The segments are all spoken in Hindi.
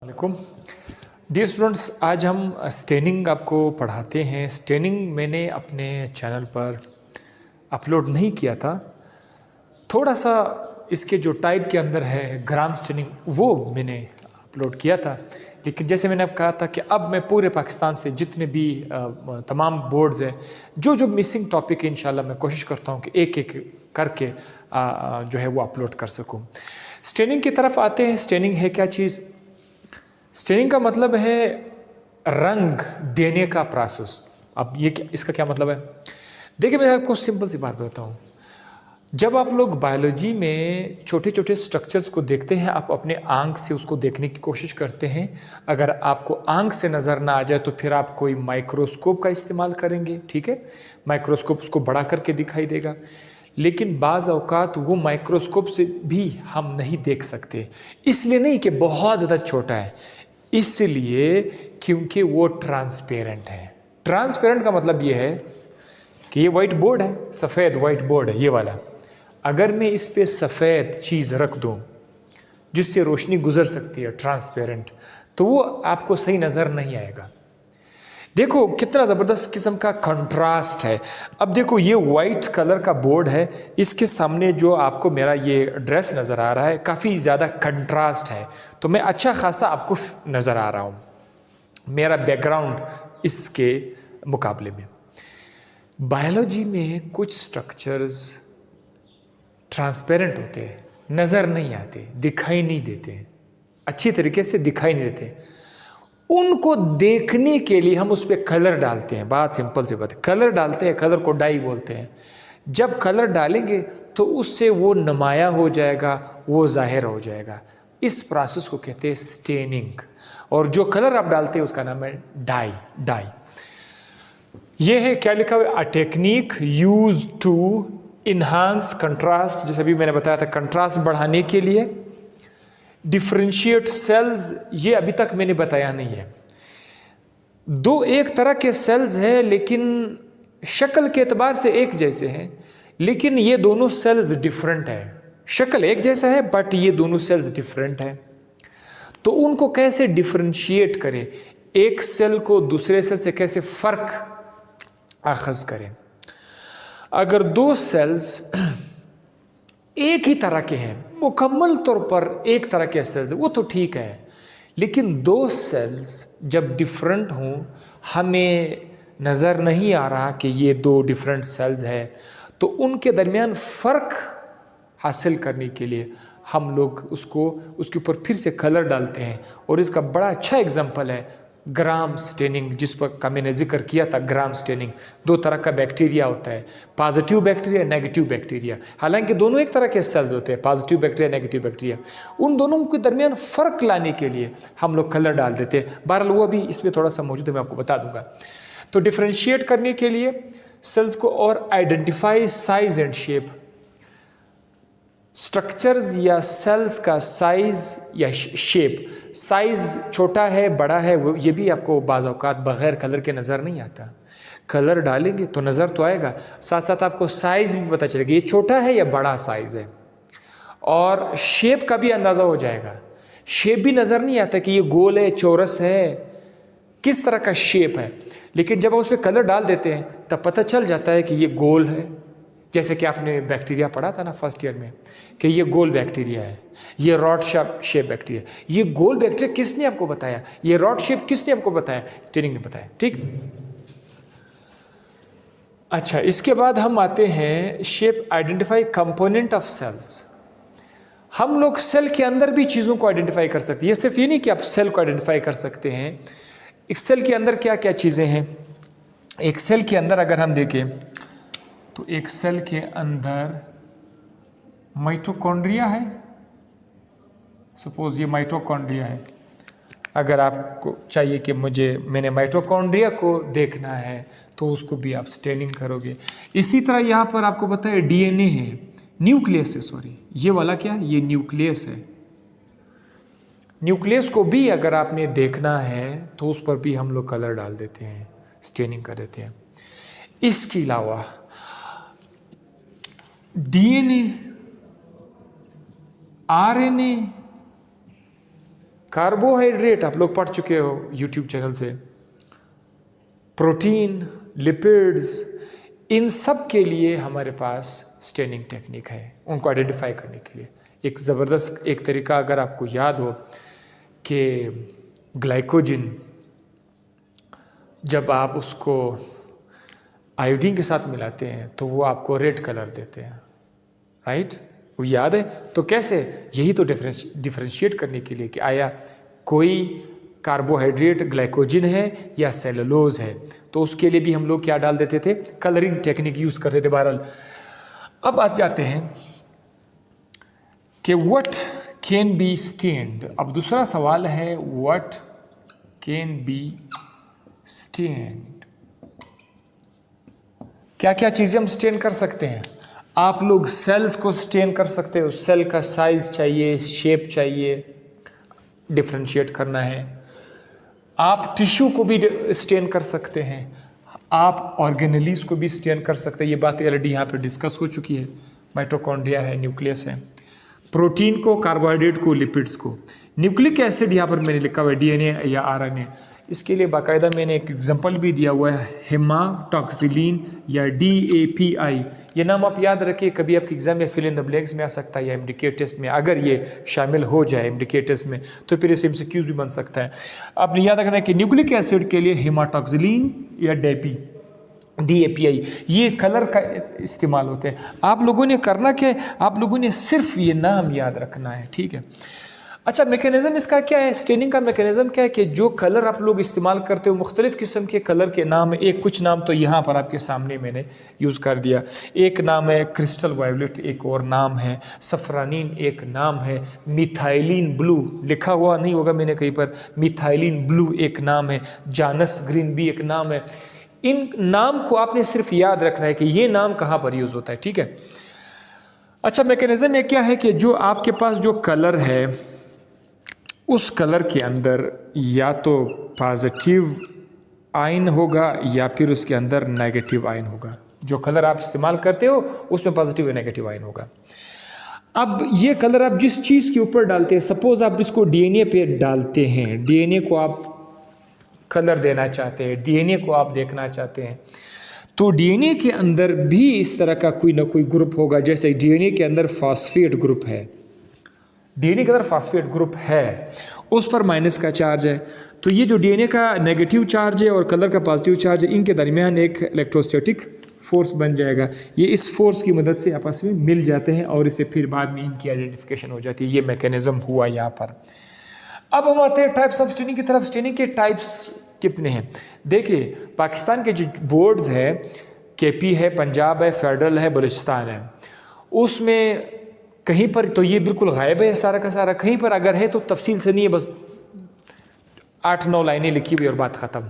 वालेकुम डियर स्टूडेंट्स, आज हम स्टेनिंग आपको पढ़ाते हैं। स्टेनिंग मैंने अपने चैनल पर अपलोड नहीं किया था। थोड़ा सा इसके जो टाइप के अंदर है ग्राम स्टेनिंग वो मैंने अपलोड किया था, लेकिन जैसे मैंने अब कहा था कि अब मैं पूरे पाकिस्तान से जितने भी तमाम बोर्ड्स हैं जो मिसिंग टॉपिक है इंशाल्लाह मैं कोशिश करता हूँ कि एक एक करके जो है वो अपलोड कर सकूँ। स्टेनिंग की तरफ आते हैं। स्टेनिंग है क्या चीज़? स्टेनिंग का मतलब है रंग देने का प्रोसेस। अब ये इसका क्या मतलब है? देखिए, मैं आपको सिंपल सी बात बताता हूँ। जब आप लोग बायोलॉजी में छोटे छोटे स्ट्रक्चर्स को देखते हैं, आप अपने आंख से उसको देखने की कोशिश करते हैं। अगर आपको आंख से नज़र ना आ जाए तो फिर आप कोई माइक्रोस्कोप का इस्तेमाल करेंगे, ठीक है। माइक्रोस्कोप उसको बड़ा करके दिखाई देगा, लेकिन बाज़ औक़ात वो माइक्रोस्कोप से भी हम नहीं देख सकते। इसलिए नहीं कि बहुत ज़्यादा छोटा है, इसलिए क्योंकि वो ट्रांसपेरेंट है। ट्रांसपेरेंट का मतलब ये है कि ये वाइट बोर्ड है, सफ़ेद वाइट बोर्ड है ये वाला। अगर मैं इस पे सफ़ेद चीज़ रख दूँ जिससे रोशनी गुजर सकती है, ट्रांसपेरेंट, तो वो आपको सही नज़र नहीं आएगा। देखो कितना ज़बरदस्त किस्म का कंट्रास्ट है। अब देखो, ये वाइट कलर का बोर्ड है, इसके सामने जो आपको मेरा ये ड्रेस नज़र आ रहा है काफ़ी ज़्यादा कंट्रास्ट है, तो मैं अच्छा खासा आपको नज़र आ रहा हूँ, मेरा बैकग्राउंड इसके मुकाबले में। बायोलॉजी में कुछ स्ट्रक्चर्स ट्रांसपेरेंट होते हैं, नज़र नहीं आते, दिखाई नहीं देते, अच्छी तरीके से दिखाई नहीं देते। उनको देखने के लिए हम उस पर कलर डालते हैं। बात सिंपल सी बात है, कलर डालते हैं, कलर को डाई बोलते हैं। जब कलर डालेंगे तो उससे वो नुमाया हो जाएगा, वो जाहिर हो जाएगा। इस प्रोसेस को कहते हैं स्टेनिंग, और जो कलर आप डालते हैं उसका नाम है डाई। ये है क्या लिखा हुआ है? A technique use to enhance contrast, जैसे अभी मैंने बताया था, कंट्रास्ट बढ़ाने के लिए। डिफरेंशिएट सेल्स, ये अभी तक मैंने बताया नहीं है। दो एक तरह के सेल्स हैं, लेकिन शक्ल के एतबार से एक जैसे हैं, लेकिन ये दोनों सेल्स डिफरेंट हैं। शक्ल एक जैसा है बट ये दोनों सेल्स डिफरेंट हैं। तो उनको कैसे डिफरेंशिएट करें, एक सेल को दूसरे सेल से कैसे फर्क आखज करें। अगर दो सेल्स एक ही तरह के हैं, मुकम्मल तौर पर एक तरह के सेल्स, वो तो ठीक है, लेकिन दो सेल्स जब डिफरेंट हों, हमें नज़र नहीं आ रहा कि ये दो डिफरेंट सेल्स हैं, तो उनके दरमियान फ़र्क हासिल करने के लिए हम लोग उसके ऊपर फिर से कलर डालते हैं। और इसका बड़ा अच्छा एग्जांपल है ग्राम स्टेनिंग, जिस पर का मैंने जिक्र किया था। ग्राम स्टेनिंग, दो तरह का बैक्टीरिया होता है, पॉजिटिव बैक्टीरिया, नेगेटिव बैक्टीरिया। हालांकि दोनों एक तरह के सेल्स होते हैं, पॉजिटिव बैक्टीरिया, नेगेटिव बैक्टीरिया। उन दोनों के दरमियान फ़र्क लाने के लिए हम लोग कलर डाल देते हैं। बहरहाल वो भी इसमें थोड़ा सा मौजूद है, मैं आपको बता दूंगा। तो डिफ्रेंशिएट करने के लिए सेल्स को, और identify size and shape, structures या सेल्स का साइज या शेप। साइज छोटा है, बड़ा है, वो ये भी आपको बाज़ औक़ात बग़ैर कलर के नज़र नहीं आता। कलर डालेंगे तो नज़र तो आएगा, साथ साथ आपको साइज़ भी पता चलेगा ये छोटा है या बड़ा साइज़ है, और शेप का भी अंदाज़ा हो जाएगा। शेप भी नज़र नहीं आता कि ये गोल है, चौरस है, किस तरह का शेप है, लेकिन जब आप उस पर कलर डाल देते हैं तब पता चल जाता है कि ये गोल है। जैसे कि आपने बैक्टीरिया पढ़ा था ना फर्स्ट ईयर में, कि ये गोल बैक्टीरिया है, ये रॉड शेप बैक्टीरिया। ये गोल बैक्टीरिया किसने आपको बताया? ये रॉड शेप किसने आपको बताया? स्टेनिंग ने बताया, ठीक। अच्छा, इसके बाद हम आते हैं shape, identify component of cells. हम लोग सेल के अंदर भी चीज़ों को आइडेंटिफाई कर सकते हैं। ये सिर्फ ये नहीं कि आप सेल को आइडेंटिफाई कर सकते हैं, एक सेल के अंदर क्या क्या चीज़ें हैं। एक सेल के अंदर अगर हम देखें तो एक सेल के अंदर माइटोकॉन्ड्रिया है। सपोज ये माइटोकॉन्ड्रिया है। अगर आपको चाहिए कि मैंने माइटोकॉन्ड्रिया को देखना है तो उसको भी आप स्टेनिंग करोगे। इसी तरह यहाँ पर आपको पता है डीएनए है, न्यूक्लियस है, सॉरी ये वाला क्या है, ये न्यूक्लियस है। न्यूक्लियस को भी अगर आपने देखना है तो उस पर भी हम लोग कलर डाल देते हैं, स्टेनिंग कर देते हैं। इसके अलावा डीएनए, आरएनए, कार्बोहाइड्रेट आप लोग पढ़ चुके हो यूट्यूब चैनल से, प्रोटीन, लिपिड्स, इन सब के लिए हमारे पास स्टेनिंग टेक्निक है उनको आइडेंटिफाई करने के लिए। एक ज़बरदस्त एक तरीका अगर आपको याद हो कि ग्लाइकोजन जब आप उसको आयोडीन के साथ मिलाते हैं तो वो आपको रेड कलर देते हैं, राइट? वो याद है? तो कैसे? यही तो डिफरेंशिएट करने के लिए कि आया कोई कार्बोहाइड्रेट ग्लाइकोजन है या सेलुलोज है, तो उसके लिए भी हम लोग क्या डाल देते थे? कलरिंग टेक्निक यूज़ करते थे। बहरहाल अब आ जाते हैं कि व्हाट कैन बी स्टेन्ड। अब दूसरा सवाल है व्हाट कैन बी स्टेन्ड, क्या क्या चीज़ें हम स्टेन कर सकते हैं? आप लोग सेल्स को स्टेन कर सकते हो, सेल का साइज चाहिए, शेप चाहिए, डिफरेंशिएट करना है। आप टिश्यू को भी स्टेन कर सकते हैं, आप ऑर्गेनेलीज को भी स्टेन कर सकते हैं। ये बातें ऑलरेडी यहाँ पे डिस्कस हो चुकी है। माइटोकॉन्ड्रिया है, न्यूक्लियस है, प्रोटीन को, कार्बोहाइड्रेट को, लिपिड्स को। न्यूक्लिक एसिड यहाँ पर मैंने लिखा हुआ है डीएनए या आरएनए, इसके लिए बाकायदा मैंने एक एग्जांपल भी दिया हुआ है, हेमाटॉक्सिलिन या DAPI। ये नाम आप याद रखिए, कभी आपके एग्जाम में फिल इन द ब्लैंक्स में आ सकता है या MDK टेस्ट में अगर ये शामिल हो जाए MDK टेस्ट में तो फिर इसे MCQs भी बन सकता है। आपने याद रखना है कि न्यूक्लिक एसिड के लिए हेमाटॉक्सिलिन या DAPI ये कलर का इस्तेमाल होते हैं। आप लोगों ने करना क्या है? आप लोगों ने सिर्फ ये नाम याद रखना है, ठीक है? अच्छा, मैकेनिज़्म इसका क्या है? स्टेनिंग का मैकेनिज़्म क्या है कि जो कलर आप लोग इस्तेमाल करते हो, मुख्तलिफ़ किस्म के कलर के नाम है। एक कुछ नाम तो यहाँ पर आपके सामने मैंने यूज़ कर दिया। एक नाम है क्रिस्टल वायलेट, एक और नाम है सफ़रानीन, एक नाम है मिथाइलिन ब्लू, लिखा हुआ नहीं होगा मैंने कहीं पर, मिथाइलिन ब्लू एक नाम है, जानस ग्रीन भी एक नाम है। इन नाम को आपने सिर्फ याद रखना है कि ये नाम कहाँ पर यूज़ होता है, ठीक है? अच्छा, मैकेनिज़्म में क्या है कि जो आपके पास जो कलर है उस कलर के अंदर या तो पॉजिटिव आयन होगा या फिर उसके अंदर नेगेटिव आयन होगा। जो कलर आप इस्तेमाल करते हो उसमें पॉजिटिव या नेगेटिव आयन होगा। अब ये कलर आप जिस चीज़ के ऊपर डालते हैं, सपोज आप इसको डीएनए पे डालते हैं, डीएनए को आप कलर देना चाहते हैं, डीएनए को आप देखना चाहते हैं, तो डीएनए के अंदर भी इस तरह का कोई ना कोई ग्रुप होगा। जैसे डीएनए के अंदर फॉस्फेट ग्रुप है, डीएनए के अंदर फॉस्फेट ग्रुप है, उस पर माइनस का चार्ज है, तो ये जो डीएनए का नेगेटिव चार्ज है और कलर का पॉजिटिव चार्ज है, इनके दरमियान एक इलेक्ट्रोस्टैटिक फोर्स बन जाएगा। ये इस फोर्स की मदद से आपस में मिल जाते हैं और इससे फिर बाद में इनकी आइडेंटिफिकेशन हो जाती है। ये मैकेनिज्म हुआ यहाँ पर। अब हम आते हैं टाइप्स ऑफ स्टेनिंग की तरफ। स्टेनिंग के टाइप्स कितने हैं? देखिए, पाकिस्तान के जो बोर्ड्स हैं, KP है, पंजाब है, फेडरल है, बलूचिस्तान है, उसमें कहीं पर तो ये बिल्कुल गायब है सारा का सारा, कहीं पर अगर है तो तफसील से नहीं है, बस 8-9 लाइनें लिखी हुई और बात ख़त्म।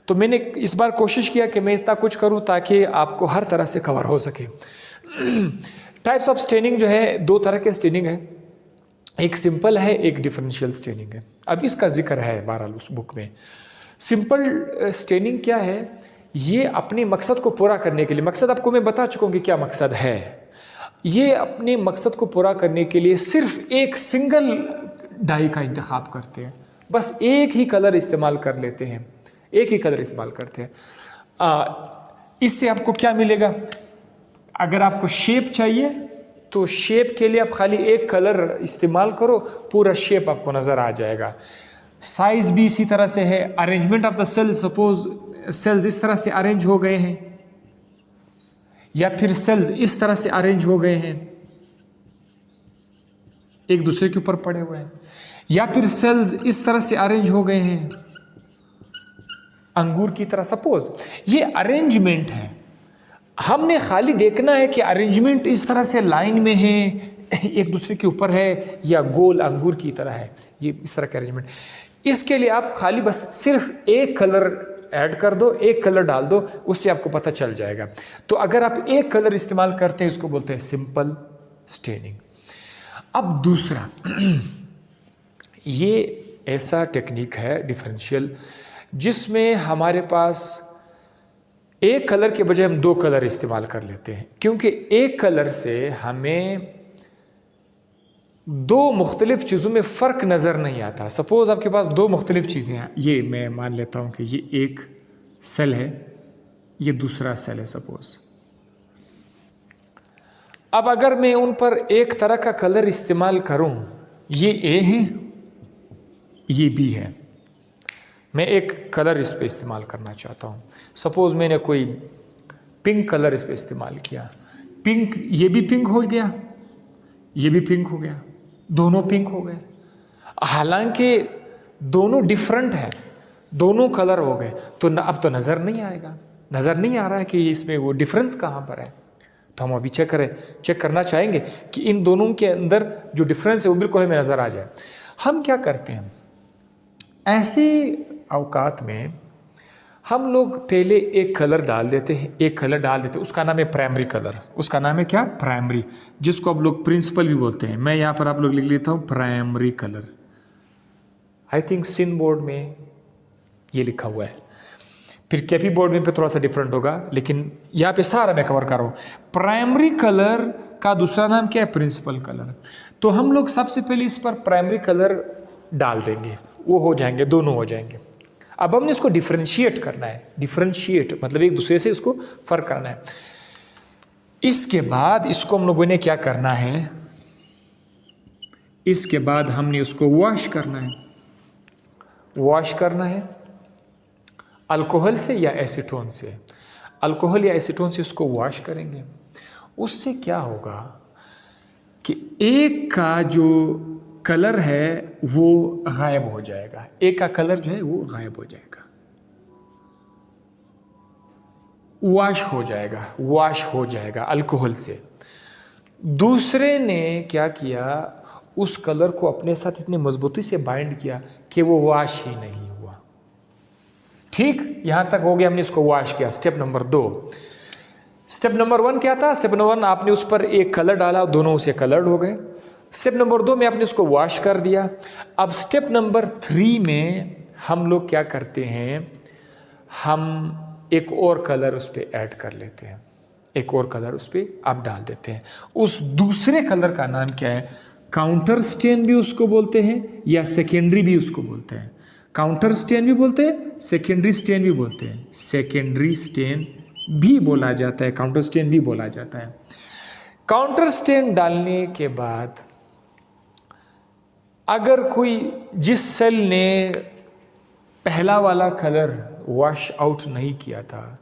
तो मैंने इस बार कोशिश किया कि मैं इतना कुछ करूं ताकि आपको हर तरह से कवर हो सके। टाइप्स ऑफ स्टेनिंग जो है, 2 तरह के स्टेनिंग है, एक सिंपल है, एक डिफरेंशियल स्टेनिंग है। अब इसका जिक्र है बहरहाल उस बुक में। सिंपल स्टेनिंग क्या है? ये अपने मकसद को पूरा करने के लिए, मकसद आपको मैं बता चुका हूँ कि क्या मकसद है, ये अपने मकसद को पूरा करने के लिए सिर्फ एक सिंगल डाई का इंतखाब करते हैं, बस एक ही कलर इस्तेमाल कर लेते हैं, एक ही कलर इस्तेमाल करते हैं। इससे आपको क्या मिलेगा? अगर आपको शेप चाहिए तो शेप के लिए आप खाली एक कलर इस्तेमाल करो, पूरा शेप आपको नज़र आ जाएगा। साइज़ भी इसी तरह से है। Arrangement of the cell, suppose cells इस तरह से अरेंज हो गए हैं या फिर सेल्स इस तरह से अरेंज हो गए हैं, एक दूसरे के ऊपर पड़े हुए हैं, या फिर सेल्स इस तरह से अरेंज हो गए हैं अंगूर की तरह। सपोज ये अरेंजमेंट है, हमने खाली देखना है कि अरेंजमेंट इस तरह से लाइन में है, एक दूसरे के ऊपर है, या गोल अंगूर की तरह है, ये इस तरह का अरेंजमेंट। इसके लिए आप खाली बस सिर्फ एक कलर ऐड कर दो, एक कलर डाल दो, उससे आपको पता चल जाएगा। तो अगर आप एक कलर इस्तेमाल करते हैं, इसको बोलते हैं सिंपल स्टेनिंग। अब दूसरा, ये ऐसा टेक्निक है डिफरेंशियल, जिसमें हमारे पास एक कलर के बजाय हम 2 कलर इस्तेमाल कर लेते हैं, क्योंकि एक कलर से हमें दो मुख्तलिफ चीज़ों में फ़र्क नज़र नहीं आता। सपोज़ आपके पास दो मुख्तलिफ चीज़ें हैं, ये मैं मान लेता हूँ कि ये एक सेल है, ये दूसरा सेल है सपोज़। अब अगर मैं उन पर एक तरह का कलर इस्तेमाल करूँ, ये ए है, ये बी है, मैं एक कलर इस पर इस्तेमाल करना चाहता हूँ। सपोज़ मैंने कोई पिंक कलर इस पर इस्तेमाल किया, पिंक, ये भी पिंक हो गया, ये भी पिंक हो गया, दोनों पिंक हो गए। हालांकि दोनों डिफरेंट है, दोनों कलर हो गए, तो अब तो नज़र नहीं आएगा, नज़र नहीं आ रहा है कि इसमें वो डिफरेंस कहाँ पर है। तो हम अभी चेक करना चाहेंगे कि इन दोनों के अंदर जो डिफरेंस है वो बिल्कुल हमें नज़र आ जाए। हम क्या करते हैं, ऐसे औकात में हम लोग पहले एक कलर डाल देते हैं, उसका नाम है प्राइमरी कलर। उसका नाम है क्या? प्राइमरी, जिसको आप लोग प्रिंसिपल भी बोलते हैं। मैं यहाँ पर आप लोग लिख लेता हूँ primary colour. I think Sindh board में ये लिखा हुआ है, फिर केपी बोर्ड में पे थोड़ा सा डिफरेंट होगा, लेकिन यहाँ पे सारा मैं कवर कर रहा हूँ। प्राइमरी कलर का दूसरा नाम क्या है? Principal colour. तो हम लोग सबसे पहले इस पर प्राइमरी कलर डाल देंगे, वो हो जाएंगे, दोनों हो जाएंगे। अब हमने इसको डिफरेंशिएट करना है, डिफरेंशिएट मतलब एक दूसरे से इसको फर्क करना है। इसके बाद इसको हम लोगों ने क्या करना है, इसके बाद हमने उसको वॉश करना है। वॉश करना है अल्कोहल से या एसीटोन से। अल्कोहल या एसीटोन से इसको वॉश करेंगे। उससे क्या होगा कि एक का जो कलर है वो गायब हो जाएगा, एक का कलर जो है वो गायब हो जाएगा, वॉश हो जाएगा अल्कोहल से। दूसरे ने क्या किया, उस कलर को अपने साथ इतनी मजबूती से बाइंड किया कि वो वॉश ही नहीं हुआ। ठीक, यहां तक हो गया, हमने इसको वॉश किया। Step number 2। स्टेप नंबर 1 क्या था? स्टेप नंबर 1 आपने उस पर एक कलर डाला, दोनों उसे कलर्ड हो गए। स्टेप नंबर 2 में आपने उसको वॉश कर दिया। अब स्टेप नंबर 3 में हम लोग क्या करते हैं, हम एक और कलर उस पर ऐड कर लेते हैं, एक और कलर उस पर आप डाल देते हैं। उस दूसरे कलर का नाम क्या है? काउंटर स्टेन भी उसको बोलते हैं या सेकेंडरी भी उसको बोलते हैं। काउंटर स्टेन भी बोलते हैं, सेकेंडरी स्टेन भी बोलते हैं। सेकेंडरी स्टेन भी बोला जाता है, काउंटर स्टेन भी बोला जाता है। काउंटर स्टेन डालने के बाद अगर कोई, जिस सेल ने पहला वाला कलर वॉश आउट नहीं किया था,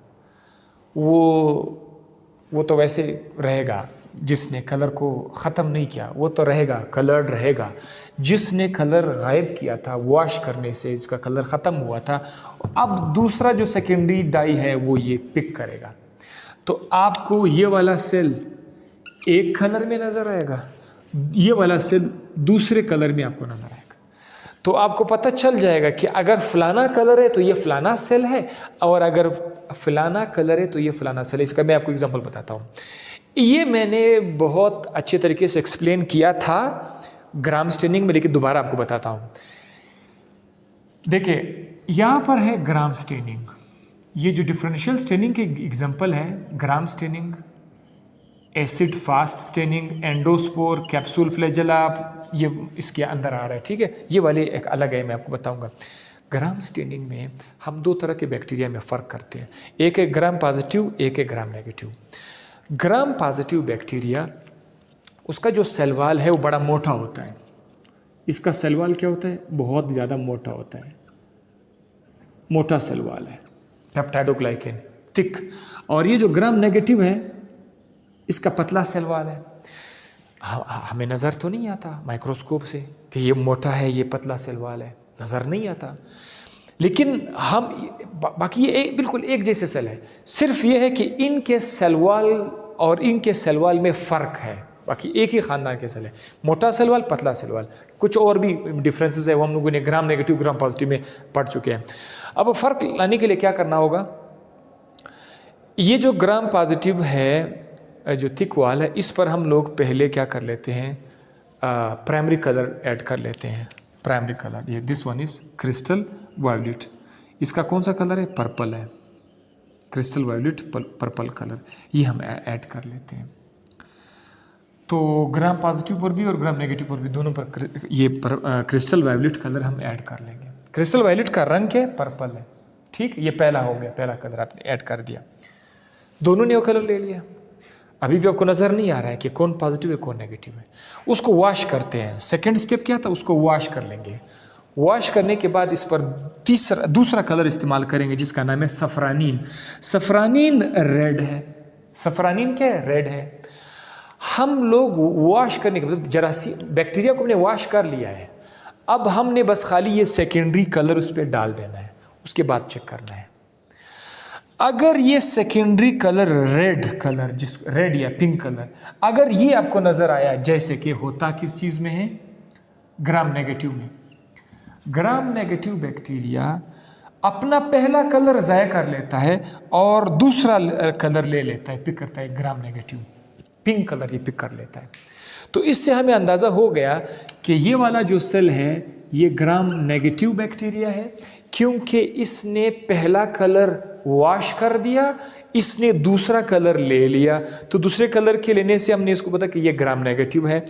वो तो वैसे रहेगा। जिसने कलर को ख़त्म नहीं किया वो तो रहेगा, कलर्ड रहेगा। जिसने कलर गायब किया था वॉश करने से, इसका कलर ख़त्म हुआ था, अब दूसरा जो सेकेंडरी डाई है वो ये पिक करेगा। तो आपको ये वाला सेल एक कलर में नज़र आएगा, ये वाला सेल दूसरे कलर में आपको नज़र आएगा। तो आपको पता चल जाएगा कि अगर फलाना कलर है तो ये फलाना सेल है, और अगर फलाना कलर है तो ये फलाना सेल है। इसका मैं आपको एग्जांपल बताता हूँ। ये मैंने बहुत अच्छे तरीके से एक्सप्लेन किया था ग्राम स्टेनिंग में, लेकिन दोबारा आपको बताता हूँ। देखिए यहाँ पर है ग्राम स्टेनिंग, ये जो डिफरेंशियल स्टेनिंग के एग्जांपल है, Gram staining, acid fast staining, endospore, capsule flagella, ये इसके अंदर आ रहा है। ठीक है, ये वाले एक अलग है, मैं आपको बताऊंगा। ग्राम स्टेनिंग में हम दो तरह के बैक्टीरिया में फ़र्क करते हैं, एक है ग्राम पॉजिटिव, एक है gram negative. Gram positive bacteria, उसका जो सेल वॉल है वो बड़ा मोटा होता है। इसका सेल वॉल क्या होता है? बहुत ज़्यादा मोटा होता है, मोटा सेल वॉल है, पेप्टाइडोग्लाइकेन थिक। और ये जो ग्राम नेगेटिव है, इसका पतला सेल वॉल है। हमें नज़र तो नहीं आता माइक्रोस्कोप से कि ये मोटा है, ये पतला सेल वॉल है, नज़र नहीं आता। लेकिन हम बाकी ये बिल्कुल एक जैसे सेल है, सिर्फ ये है कि इनके सेल वॉल और इनके सेल वॉल में फ़र्क है, बाकी एक ही ख़ानदान के सेल है, मोटा सेल वॉल, पतला सेल वॉल। कुछ और भी डिफरेंसेस है, वो हम लोगों ने ग्राम नेगेटिव ग्राम पॉजिटिव में पढ़ चुके हैं। अब फ़र्क लाने के लिए क्या करना होगा, ये जो ग्राम पॉजिटिव है, जो थिक वॉल है, इस पर हम लोग पहले क्या कर लेते हैं, प्राइमरी कलर ऐड कर लेते हैं। प्राइमरी कलर, ये this one is crystal violet. इसका कौन सा कलर है? पर्पल है, क्रिस्टल वायलेट पर्पल कलर, ये हम ऐड कर लेते हैं। तो ग्राम पॉजिटिव पर भी और ग्राम नेगेटिव पर भी, दोनों पर ये क्रिस्टल वायलेट कलर हम ऐड कर लेंगे। क्रिस्टल वायलेट का रंग क्या है? पर्पल है। ठीक, ये पहला हो गया, पहला कलर आपने ऐड कर दिया। दोनों ने वो कलर ले लिया। अभी भी आपको नज़र नहीं आ रहा है कि कौन पॉजिटिव है कौन नेगेटिव है। उसको वॉश करते हैं। सेकेंड स्टेप क्या था? उसको वॉश कर लेंगे। वॉश करने के बाद इस पर दूसरा कलर इस्तेमाल करेंगे जिसका नाम है सफरानीन। सफरानीन रेड है। सफरानीन क्या है? रेड है। हम लोग वॉश करने के बाद जरासीम बैक्टीरिया को हमने वॉश कर लिया है, अब हमने बस खाली ये सेकेंडरी कलर उस पर डाल देना है, उसके बाद चेक करना है। अगर ये सेकेंडरी कलर रेड या पिंक कलर अगर ये आपको नज़र आया, जैसे कि होता किस चीज़ में है? ग्राम नेगेटिव में। ग्राम नेगेटिव बैक्टीरिया अपना पहला कलर ज़ाया कर लेता है और दूसरा कलर ले लेता है, पिक करता है। ग्राम नेगेटिव पिंक कलर ये पिक कर लेता है। तो इससे हमें अंदाज़ा हो गया कि ये वाला जो सेल है ये ग्राम नेगेटिव बैक्टीरिया है, क्योंकि इसने पहला कलर वॉश कर दिया, इसने दूसरा कलर ले लिया। तो दूसरे कलर के लेने से हमने इसको पता कि ये ग्राम नेगेटिव है।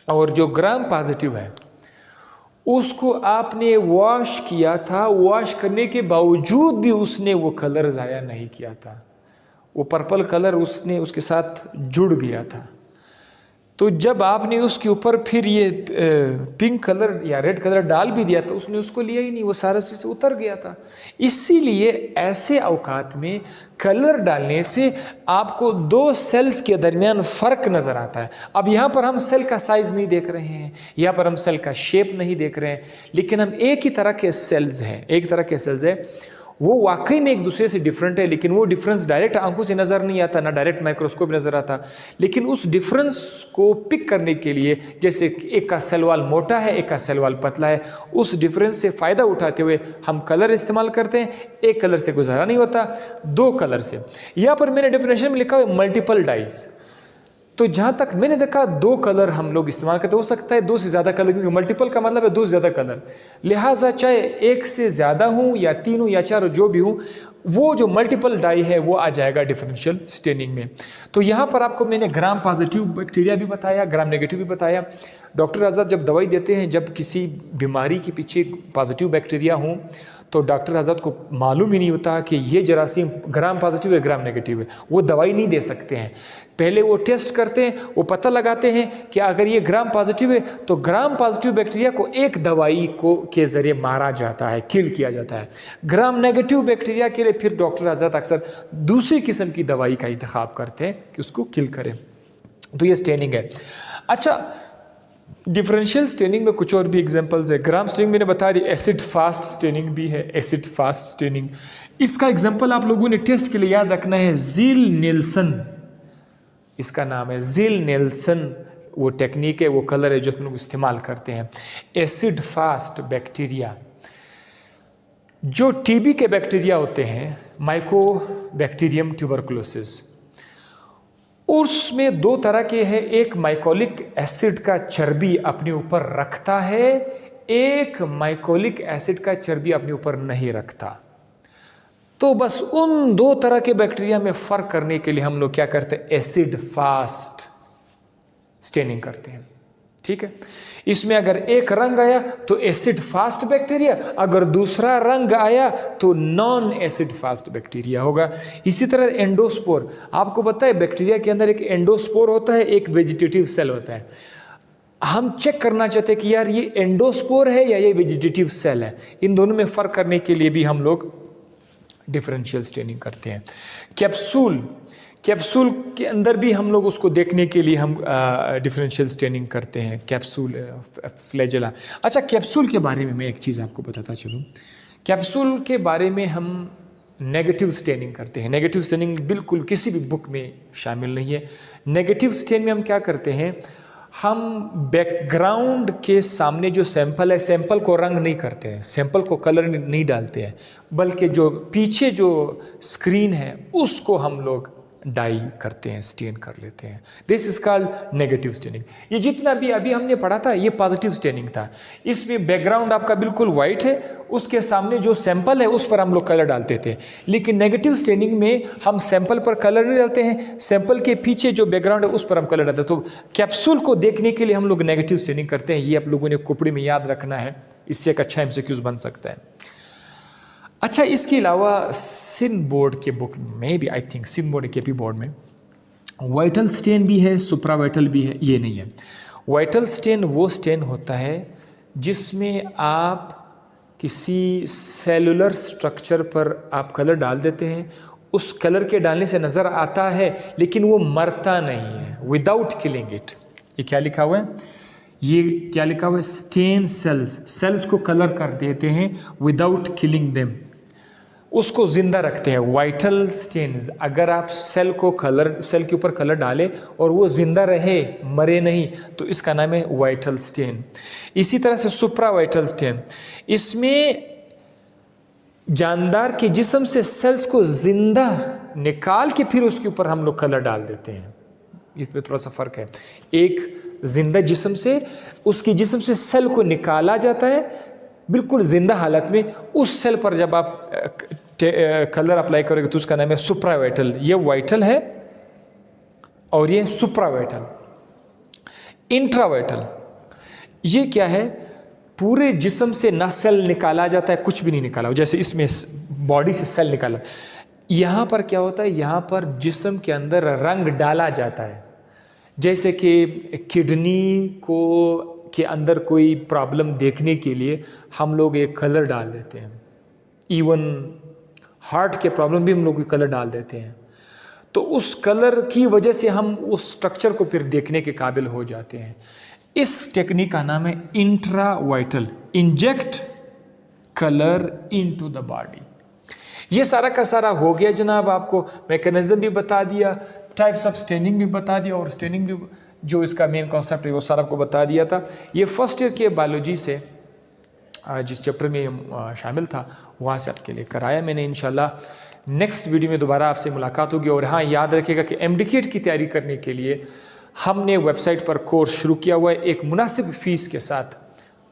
और जो ग्राम पॉजिटिव है उसको आपने वॉश किया था, वॉश करने के बावजूद भी उसने वो कलर ज़ाया नहीं किया था, वो पर्पल कलर उसने उसके साथ जुड़ गया था। तो जब आपने उसके ऊपर फिर ये पिंक कलर या रेड कलर डाल भी दिया तो उसने उसको लिया ही नहीं, वो सारा से उतर गया था। इसीलिए ऐसे औकात में कलर डालने से आपको दो सेल्स के दरमियान फ़र्क नज़र आता है। अब यहाँ पर हम सेल का साइज़ नहीं देख रहे हैं, यहाँ पर हम सेल का शेप नहीं देख रहे हैं, लेकिन हम एक ही तरह के सेल्स हैं, एक तरह के सेल्स हैं। वो वाकई में एक दूसरे से डिफरेंट है, लेकिन वो डिफरेंस डायरेक्ट आंखों से नज़र नहीं आता, ना डायरेक्ट माइक्रोस्कोप नज़र आता। लेकिन उस डिफरेंस को पिक करने के लिए, जैसे एक का सेल वाल मोटा है एक का सेल वाल पतला है, उस डिफरेंस से फ़ायदा उठाते हुए हम कलर इस्तेमाल करते हैं। एक कलर से गुजारा नहीं होता, दो कलर से। यहाँ पर मैंने डेफिनेशन में लिखा है मल्टीपल डाइज। तो जहाँ तक मैंने देखा दो कलर हम लोग इस्तेमाल करते, हो सकता है दो से ज़्यादा कलर, क्योंकि मल्टीपल का मतलब है दो से ज़्यादा कलर। लिहाजा चाहे एक से ज़्यादा हूँ या तीन हूँ या चार हो, जो भी हूँ, वो जो मल्टीपल डाई है वो आ जाएगा डिफरेंशियल स्टेनिंग में। तो यहाँ पर आपको मैंने ग्राम पॉजिटिव बैक्टीरिया भी बताया, ग्राम नेगेटिव भी बताया। डॉक्टर आज़ाद जब दवाई देते हैं, जब किसी बीमारी के पीछे पॉजिटिव बैक्टीरिया हों, तो डॉक्टर आज़ाद को मालूम ही नहीं होता कि ये जरासीम ग्राम पॉजिटिव है ग्राम नेगेटिव है, वो दवाई नहीं दे सकते हैं। पहले वो टेस्ट करते हैं, वो पता लगाते हैं कि अगर ये ग्राम पॉजिटिव है तो ग्राम पॉजिटिव बैक्टीरिया को एक दवाई को के ज़रिए मारा जाता है, किल किया जाता है। ग्राम नेगेटिव बैक्टीरिया के लिए फिर डॉक्टर आज़ाद अक्सर दूसरी किस्म की दवाई का इंतखाब करते हैं कि उसको किल करें। तो ये स्टेनिंग है। अच्छा, डिफरेंशियल स्टेनिंग में कुछ और भी एग्जांपल्स है। ग्राम स्टेनिंग मैंने बता दी, एसिड फास्ट स्टेनिंग भी है, एसिड फास्ट स्टेनिंग। इसका एग्जांपल आप लोगों ने टेस्ट के लिए याद रखना है, ज़ील नेल्सन, इसका नाम है ज़ील नेल्सन। वो टेक्निक है, वो कलर है जो हम लोग इस्तेमाल करते हैं। एसिड फास्ट बैक्टीरिया, जो टीबी के बैक्टीरिया होते हैं, माइकोबैक्टीरियम ट्यूबरकुलोसिस, उसमें दो तरह के हैं। एक माइकोलिक एसिड का चर्बी अपने ऊपर रखता है, एक माइकोलिक एसिड का चर्बी अपने ऊपर नहीं रखता। तो बस उन दो तरह के बैक्टीरिया में फ़र्क करने के लिए हम लोग क्या करते हैं, एसिड फास्ट स्टेनिंग करते हैं। ठीक है, इसमें अगर एक रंग आया तो एसिड फास्ट बैक्टीरिया, अगर दूसरा रंग आया तो नॉन एसिड फास्ट बैक्टीरिया होगा। इसी तरह एंडोस्पोर, आपको पता है बैक्टीरिया के अंदर एक एंडोस्पोर होता है, एक वेजिटेटिव सेल होता है। हम चेक करना चाहते हैं कि यार ये एंडोस्पोर है या ये वेजिटेटिव सेल है। इन दोनों में फ़र्क करने के लिए भी हम लोग डिफरेंशियल स्टेनिंग करते हैं। कैप्सूल के अंदर भी हम लोग उसको देखने के लिए हम डिफरेंशियल स्टेनिंग करते हैं, कैप्सूल फ्लैजेला। अच्छा, कैप्सूल के बारे में मैं एक चीज़ आपको बताता चलूँ। कैप्सूल के बारे में हम नेगेटिव स्टेनिंग करते हैं। नेगेटिव स्टेनिंग बिल्कुल किसी भी बुक में शामिल नहीं है। नेगेटिव स्टेन में हम क्या करते हैं, हम बैकग्राउंड के सामने जो सैंपल है, सैंपल को रंग नहीं करते हैं, सैंपल को कलर नहीं डालते हैं, बल्कि जो पीछे जो स्क्रीन है उसको हम लोग डाई करते हैं, स्टेन कर लेते हैं। This is called negative staining. ये जितना भी अभी हमने पढ़ा था ये पॉजिटिव स्टेनिंग था। इसमें बैकग्राउंड आपका बिल्कुल वाइट है, उसके सामने जो सैंपल है उस पर हम लोग कलर डालते थे। लेकिन नेगेटिव स्टेनिंग में हम सैंपल पर कलर नहीं डालते हैं, सैंपल के पीछे जो बैकग्राउंड है उस पर हम कलर डालते हैं। तो कैप्सूल को देखने के लिए हम लोग नेगेटिव स्टेनिंग करते हैं। ये आप लोगों ने कुपड़ी में याद रखना है, इससे एक अच्छा MCQs बन सकता है। अच्छा, इसके अलावा सिन बोर्ड के बुक में भी, I think Sindh board KP board में वाइटल स्टेन भी है, सुप्रा वाइटल भी है। ये नहीं है। वाइटल स्टेन वो स्टेन होता है जिसमें आप किसी सेलुलर स्ट्रक्चर पर आप कलर डाल देते हैं, उस कलर के डालने से नज़र आता है लेकिन वो मरता नहीं है, विदाउट किलिंग इट। ये क्या लिखा हुआ है? ये क्या लिखा हुआ है? स्टेन सेल्स को कलर कर देते हैं विदाउट किलिंग देम, उसको जिंदा रखते हैं। वाइटल स्टेन्स, अगर आप सेल के ऊपर कलर डालें और वो जिंदा रहे, मरे नहीं, तो इसका नाम है वाइटल स्टेन। इसी तरह से सुप्रा वाइटल स्टेन, इसमें जानदार के जिस्म से सेल्स को जिंदा निकाल के फिर उसके ऊपर हम लोग कलर डाल देते हैं। इसमें थोड़ा सा फर्क है। एक जिंदा जिस्म से, उसकी जिस्म से सेल को निकाला जाता है बिल्कुल जिंदा हालत में, उस सेल पर जब आप कलर अप्लाई करोगे तो उसका नाम है सुप्रा वाइटल। ये वाइटल है और ये सुप्रा वाइटल। इंट्रा वाइटल ये क्या है? पूरे जिस्म से ना सेल निकाला जाता है, कुछ भी नहीं निकाला, जैसे इसमें बॉडी से सेल निकाला। यहाँ पर क्या होता है? यहाँ पर जिस्म के अंदर रंग डाला जाता है। जैसे कि किडनी के अंदर कोई प्रॉब्लम देखने के लिए हम लोग एक कलर डाल देते हैं, इवन हार्ट के प्रॉब्लम भी हम लोग कलर डाल देते हैं। तो उस कलर की वजह से हम उस स्ट्रक्चर को फिर देखने के काबिल हो जाते हैं। इस टेक्निक का नाम है intra vital, inject colour into the body. ये सारा का सारा हो गया जनाब। आपको मैकेनिज्म भी बता दिया, टाइप्स ऑफ स्टेनिंग भी बता दिया, और स्टेनिंग भी जो इसका मेन कॉन्सेप्ट है वो सारा आपको बता दिया था। ये फर्स्ट ईयर के बायोलॉजी से जिस चैप्टर में शामिल था वहाँ से आपके लिए कराया मैंने। इंशाल्लाह नेक्स्ट वीडियो में दोबारा आपसे मुलाकात होगी। और हाँ, याद रखिएगा कि MD-KET की तैयारी करने के लिए हमने वेबसाइट पर कोर्स शुरू किया हुआ है एक मुनासिब फ़ीस के साथ।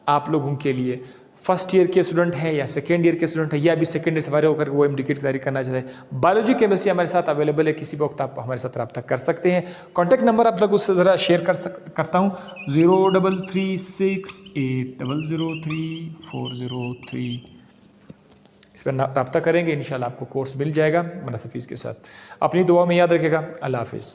आप लोगों के लिए फर्स्ट ईयर के स्टूडेंट हैं या सेकेंड ईयर के स्टूडेंट हैं या अभी सेकेंड ईयर से फारिग होकर वो MD-KET की तैयारी करना चाहते हैं, बायोलॉजी केमिस्ट्री हमारे साथ अवेलेबल है। किसी वक्त आप हमारे साथ रब्ता कर सकते हैं। कॉन्टैक्ट नंबर आप लोग उससे ज़रा शेयर करता हूँ 0336800340 इस पर रब्ता करेंगे, इंशाल्लाह आपको कोर्स मिल जाएगा मुनासिब फ़ीस के साथ। अपनी दुआ में याद रखेगा। अल्लाह हाफिज़।